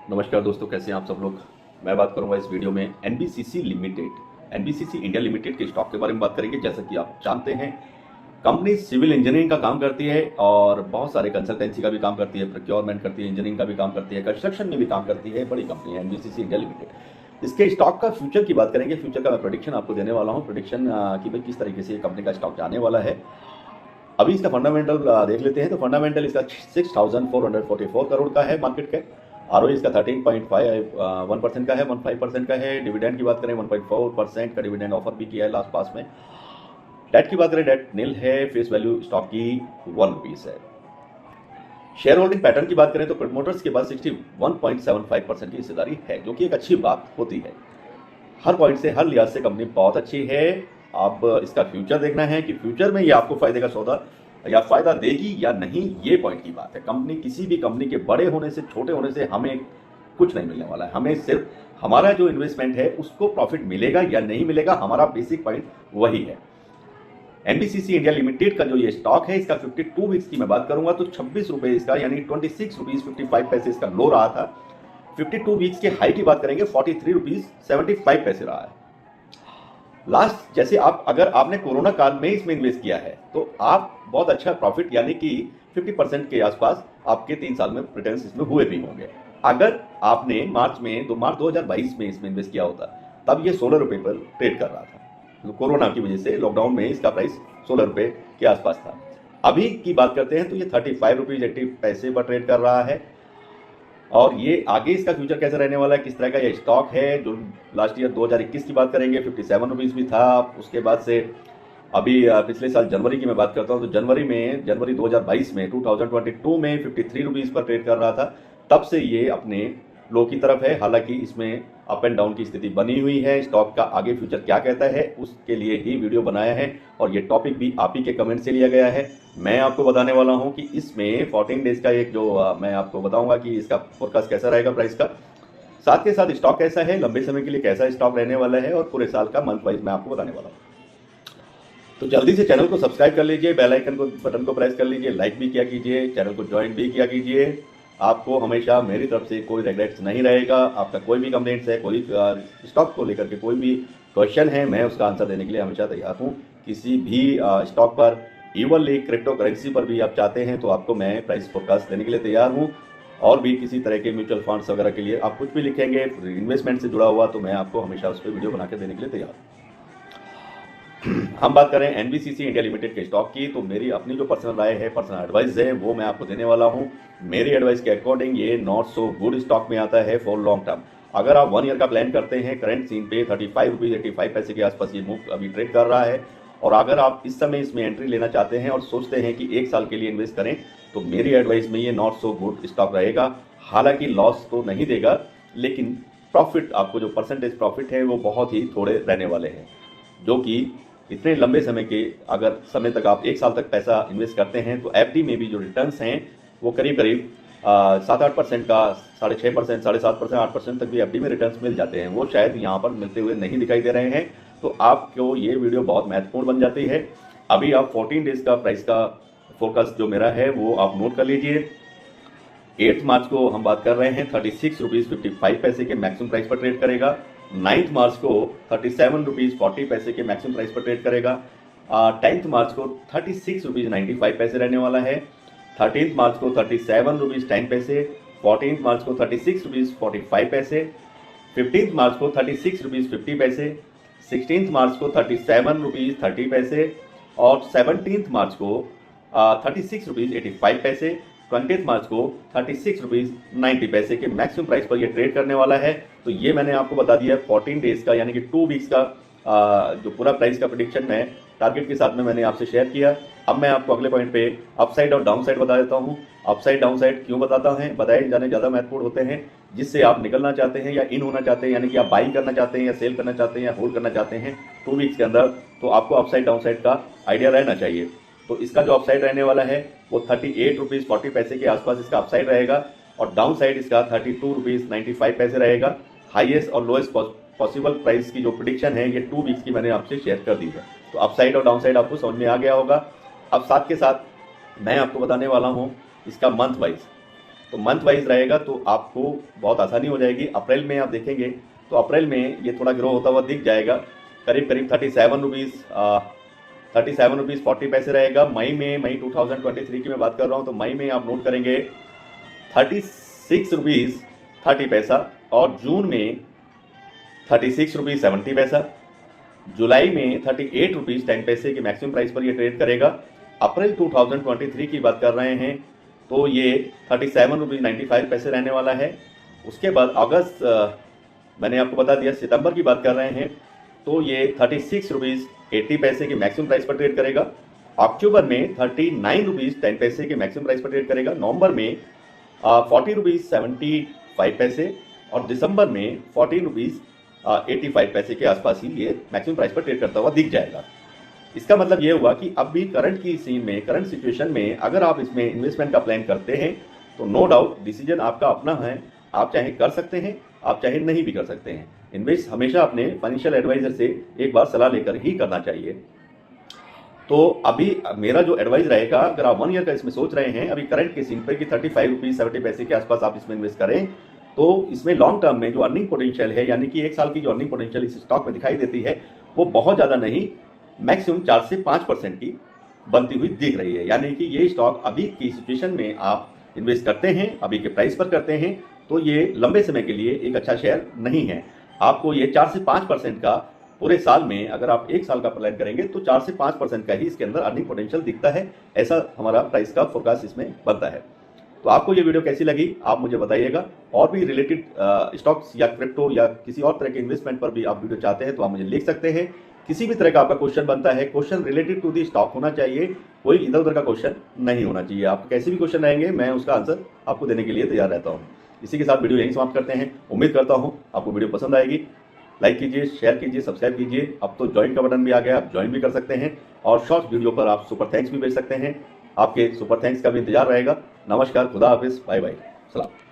नमस्कार दोस्तों, कैसे हैं आप सब लोग। मैं बात करूंगा इस वीडियो में NBCC limited NBCC India limited के स्टॉक के बारे में बात करेंगे। जैसा कि आप जानते हैं, कंपनी सिविल इंजीनियरिंग का काम करती है और बहुत सारे कंसल्टेंसी का भी काम करती है, प्रोक्योरमेंट करती है, इंजीनियरिंग का भी काम करती है, कंस्ट्रक्शन में भी काम करती है। बड़ी कंपनी है एनबीसीसी इंडिया लिमिटेड। इसके स्टॉक का फ्यूचर की बात करेंगे। फ्यूचर का मैं प्रेडिक्शन आपको देने वाला हूँ, प्रेडिक्शन कि भाई किस तरीके से ये कंपनी का स्टॉक जाने वाला है। अभी इसका फंडामेंटल देख लेते हैं। तो फंडामेंटल इसका 6,444 करोड़ का है मार्केट कैप। आरओ इसका 13.51% का है, 15% का है। डिविडेंड की बात करें 1.4% का डिविडेंड ऑफर भी किया है लास्ट पास में। डेट की बात करें, डेट नील है। फेस वैल्यू स्टॉक की 1 रुपीस है। शेयर होल्डिंग पैटर्न की बात करें तो प्रमोटर्स के पास 61.75% की हिस्सेदारी है, जो कि एक अच्छी बात होती है। हर पॉइंट से, हर लिहाज से कंपनी बहुत अच्छी है। अब इसका फ्यूचर देखना है कि फ्यूचर में ये आपको फायदे का सौदा या फायदा देगी या नहीं, ये पॉइंट की बात है। कंपनी, किसी भी कंपनी के बड़े होने से, छोटे होने से हमें कुछ नहीं मिलने वाला है। हमें सिर्फ हमारा जो इन्वेस्टमेंट है उसको प्रॉफिट मिलेगा या नहीं मिलेगा, हमारा बेसिक पॉइंट वही है। एनबीसीसी इंडिया लिमिटेड का जो ये स्टॉक है, इसका 52 वीक्स की मैं बात करूंगा तो 26 रुपए इसका, यानी 26 रुपीज 55 पैसे इसका लो रहा था। 52 वीक्स के हाई की बात करेंगे 43 रुपीज 75 पैसे रहा है लास्ट। जैसे अगर आपने कोरोना काल में इसमें इन्वेस्ट किया है तो आप बहुत अच्छा प्रॉफिट, यानी कि 50% के आसपास आपके 3 साल में रिटर्न्स इसमें हुए भी होंगे। अगर आपने मार्च 2022 में इसमें इन्वेस्ट किया होता, तब ये 16 रुपए पर ट्रेड कर रहा था। तो कोरोना की वजह से लॉकडाउन में इसका प्राइस 16 रुपए के आसपास था। अभी की बात करते हैं तो ये 35 रुपीज 80 पैसे पर ट्रेड कर रहा है। और ये आगे इसका फ्यूचर कैसे रहने वाला है, किस तरह का ये स्टॉक है। जो लास्ट ईयर 2021 की बात करेंगे 57 रुपीज़ भी था। उसके बाद से अभी पिछले साल जनवरी की मैं बात करता हूँ तो जनवरी 2022 में 2022 में 53 रुपीज़ पर ट्रेड कर रहा था। तब से ये अपने लो की तरफ है। हालांकि इसमें अप एंड डाउन की स्थिति बनी हुई है। स्टॉक का आगे फ्यूचर क्या कहता है उसके लिए ही वीडियो बनाया है, और ये टॉपिक भी आप ही के कमेंट से लिया गया है। मैं आपको बताने वाला हूं कि इसमें 14 डेज का एक जो मैं आपको बताऊंगा कि इसका फोरकास्ट कैसा रहेगा प्राइस का, साथ के साथ स्टॉक कैसा है, लंबे समय के लिए कैसा स्टॉक रहने वाला है, और पूरे साल का मंथ वाइज मैं आपको बताने वाला हूँ। तो जल्दी से चैनल को सब्सक्राइब कर लीजिए, बेल आइकन को बटन को प्रेस कर लीजिए, लाइक भी किया कीजिए, चैनल को ज्वाइन भी किया कीजिए। आपको हमेशा मेरी तरफ से कोई रिग्रेट्स नहीं रहेगा। आपका कोई भी कंप्लेंट्स है, कोई स्टॉक को लेकर के कोई भी क्वेश्चन है, मैं उसका आंसर देने के लिए हमेशा तैयार हूँ। किसी भी स्टॉक पर, इवनली क्रिप्टो करेंसी पर भी आप चाहते हैं तो आपको मैं प्राइस फोरकास्ट देने के लिए तैयार हूँ। और भी किसी तरह के म्यूचुअल फंड्स वगैरह के लिए आप कुछ भी लिखेंगे इन्वेस्टमेंट से जुड़ा हुआ, तो मैं आपको हमेशा उस पर वीडियो बना के देने के लिए तैयार हूँ। हम बात करें एनबीसीसी इंडिया लिमिटेड के स्टॉक की, तो मेरी अपनी जो पर्सनल राय है, पर्सनल एडवाइस है, वो मैं आपको देने वाला हूँ। मेरी एडवाइस के अकॉर्डिंग ये नॉट सो गुड स्टॉक में आता है फॉर लॉन्ग टर्म। अगर आप 1 ईयर का प्लान करते हैं, करंट सीन पे 35 रुपीज 85 पैसे के आसपास ये मूव अभी ट्रेड कर रहा है, और अगर आप इस समय इसमें एंट्री लेना चाहते हैं और सोचते हैं कि 1 साल के लिए इन्वेस्ट करें, तो मेरी एडवाइस में ये नॉट सो गुड स्टॉक रहेगा। हालांकि लॉस तो नहीं देगा, लेकिन प्रॉफिट, आपको जो परसेंटेज प्रॉफिट है वो बहुत ही थोड़े रहने वाले हैं। जो कि इतने लंबे समय के, अगर समय तक आप 1 साल तक पैसा इन्वेस्ट करते हैं तो एफडी में भी जो रिटर्न्स हैं वो करीब 7-8% का, 6.5%, 7.5%, 8% तक भी एफडी में रिटर्न्स मिल जाते हैं। वो शायद यहाँ पर मिलते हुए नहीं दिखाई दे रहे हैं। तो आपको ये वीडियो बहुत महत्वपूर्ण बन जाती है। अभी आप 14 डेज का प्राइस का फोकस जो मेरा है वो आप नोट कर लीजिए। 8 मार्च को हम बात कर रहे हैं 36 रुपीज़ 55 पैसे के मैक्सिमम प्राइस पर ट्रेड करेगा। 9 मार्च को 37 रुपीज़ 40 पैसे के मैक्सिमम प्राइस पर ट्रेड करेगा। 10 मार्च को 36 रुपीज़ 95 पैसे रहने वाला है। 13 मार्च को 37 रुपीज़ 10 पैसे। 14 मार्च को 36 रुपीज़ 45 पैसे। 15 मार्च को 36 रुपीज़ 50 पैसे। 16 मार्च को 37 रुपीज़ 30 पैसे। और 17 मार्च को 36 रुपीज़ 85 पैसे। 20 मार्च को 36 रुपीज़ 90 पैसे के मैक्सिमम प्राइस पर ये ट्रेड करने वाला है। तो ये मैंने आपको बता दिया 14 डेज का, यानी कि 2 वीक्स का जो पूरा प्राइस का प्रेडिक्शन मैं टारगेट के साथ में मैंने आपसे शेयर किया। अब मैं आपको अगले पॉइंट पे अपसाइड और डाउन साइड बता देता हूँ। अपसाइड डाउन साइड क्यों बताता हूँ, बताए जाने ज़्यादा महत्वपूर्ण होते हैं। जिससे आप निकलना चाहते हैं या इन होना चाहते हैं, यानी कि आप बाइंग करना चाहते हैं या सेल करना चाहते हैं या होल्ड करना चाहते हैं 2 वीक्स के अंदर, तो आपको अपसाइड डाउन साइड का आइडिया रहना चाहिए। तो इसका जो अपसाइड रहने वाला है वो 38 रुपीज़ 40 पैसे के आसपास इसका अपसाइड रहेगा, और डाउन साइड इसका 32 रुपीज़ 95 पैसे रहेगा। हाईएस्ट और लोएस्ट पॉसिबल प्राइस की जो प्रिडिक्शन है ये 2 वीक्स की मैंने आपसे शेयर कर दी है। तो अपसाइड और डाउन साइड आपको समझ में आ गया होगा। अब साथ के साथ मैं आपको बताने वाला हूँ इसका मंथ वाइज तो मंथ वाइज रहेगा तो आपको बहुत आसानी हो जाएगी। अप्रैल में आप देखेंगे तो अप्रैल में ये थोड़ा ग्रो होता हुआ दिख जाएगा, करीब करीब 37 रुपीज़ 40 पैसे रहेगा। मई 2023 की मैं बात कर रहा हूँ, तो मई में आप नोट करेंगे 36 रुपीज़ 30 पैसा, और जून में 36 रुपीज़ 70 पैसा, जुलाई में 38 रुपीज़ 10 पैसे की मैक्सिमम प्राइस पर ये ट्रेड करेगा। अप्रैल 2023 की बात कर रहे हैं तो ये 37 रुपीज़ 95 पैसे रहने वाला है। उसके बाद अगस्त, मैंने आपको बता दिया, सितंबर की बात कर रहे हैं तो ये 36 रुपीज़ 80 पैसे की मैक्सिमम प्राइस पर ट्रेड करेगा। अक्टूबर में 39 रुपीज़ 10 पैसे के मैक्सिमम प्राइस पर ट्रेड करेगा। नवंबर में 40 रुपीज़ 75 पैसे, और दिसंबर में 14 रुपीज़ 85 पैसे के आसपास ही ये मैक्सिमम प्राइस पर ट्रेड करता हुआ दिख जाएगा। इसका मतलब ये हुआ कि अब भी करंट की सीन में, करंट सिचुएशन में अगर आप इसमें इन्वेस्टमेंट का प्लान करते हैं तो नो डाउट डिसीजन आपका अपना है। आप चाहे कर सकते हैं, आप चाहे नहीं भी कर सकते हैं। इन्वेस्ट हमेशा अपने फाइनेंशियल एडवाइजर से एक बार सलाह लेकर ही करना चाहिए। तो अभी मेरा जो एडवाइस रहेगा, अगर आप 1 ईयर का इसमें सोच रहे हैं अभी करंट के सीन पर कि 35 रुपीज़ 70 पैसे के आसपास आप इसमें इन्वेस्ट करें, तो इसमें लॉन्ग टर्म में जो अर्निंग पोटेंशियल है, यानी कि 1 साल की जो अर्निंग पोटेंशियल इस स्टॉक में दिखाई देती है, वो बहुत ज़्यादा नहीं, मैक्सिमम 4 से 5% की बनती हुई दिख रही है। यानी कि ये स्टॉक अभी की सिचुएशन में आप इन्वेस्ट करते हैं, अभी के प्राइस पर करते हैं, तो ये लंबे समय के लिए एक अच्छा शेयर नहीं है। आपको ये 4 से 5% का पूरे साल में, अगर आप 1 साल का प्लान करेंगे तो 4 से 5% का ही इसके अंदर अर्निंग पोटेंशियल दिखता है। ऐसा हमारा प्राइस का फोरकास्ट इसमें बनता है। तो आपको ये वीडियो कैसी लगी आप मुझे बताइएगा। और भी रिलेटेड स्टॉक्स या क्रिप्टो या किसी और तरह के इन्वेस्टमेंट पर भी आप वीडियो चाहते हैं तो आप मुझे लिख सकते हैं। किसी भी तरह का आपका क्वेश्चन बनता है, question related to the stock होना चाहिए, कोई इधर उधर का क्वेश्चन नहीं होना चाहिए। आप कैसे भी क्वेश्चन रहेंगे मैं उसका आंसर आपको देने के लिए तैयार रहता हूँ। इसी के साथ वीडियो यहीं समाप्त करते हैं। उम्मीद करता हूँ आपको वीडियो पसंद आएगी। लाइक कीजिए, शेयर कीजिए, सब्सक्राइब कीजिए। अब तो ज्वाइन का बटन भी आ गया, आप ज्वाइन भी कर सकते हैं, और शॉर्ट वीडियो पर आप सुपर थैंक्स भी भेज सकते हैं। आपके सुपर थैंक्स का भी इंतजार रहेगा। नमस्कार, खुदा हाफिज़, बाय बाय, सलाम।